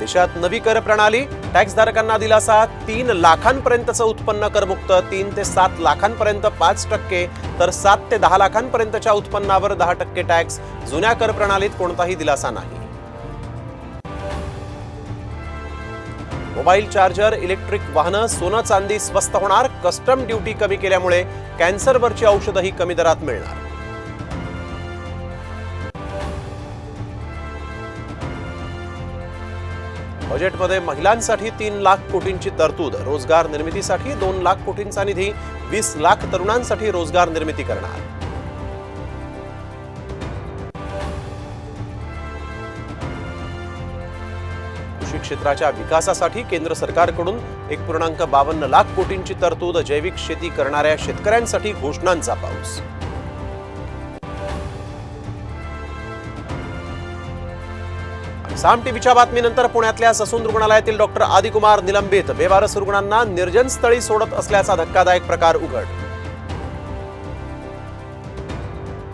देशात नवी कर प्रणाली, टॅक्सधारकांना दिलासा, 3 लाखांपर्यंतचं उत्पन्न करमुक्त, 3 ते 7 लाखांपर्यंत 5%, तर 7 ते 10 लाखांपर्यंतच्या उत्पन्नावर 10% टॅक्स. जुन्या कर प्रणालीत कोणताही दिलासा नाही. मोबाईल चार्जर, इलेक्ट्रिक वाहनं, सोनं चांदी स्वस्त होणार. कस्टम ड्युटी कमी केल्यामुळे कॅन्सरवरची औषधही कमी दरात मिळणार. बजेटमध्ये महिलांसाठी 3 लाख कोटींची तरतूद. रोजगार निर्मितीसाठी 2 लाख कोटींचा निधी. 20 लाख तरुणांसाठी रोजगार निर्मिती करणार. कृषी क्षेत्राच्या विकासासाठी केंद्र सरकारकडून 1.52 लाख कोटींची तरतूद. जैविक शेती करणाऱ्या शेतकऱ्यांसाठी घोषणांचा पाऊस. साम टीव्हीच्या बातमीनंतर पुण्यातल्या ससून रुग्णालयातील डॉक्टर आदिकुमार निलंबित. बेवारस रुग्णांना निर्जन स्थळी सोडत असल्याचा धक्कादायक प्रकार उघड.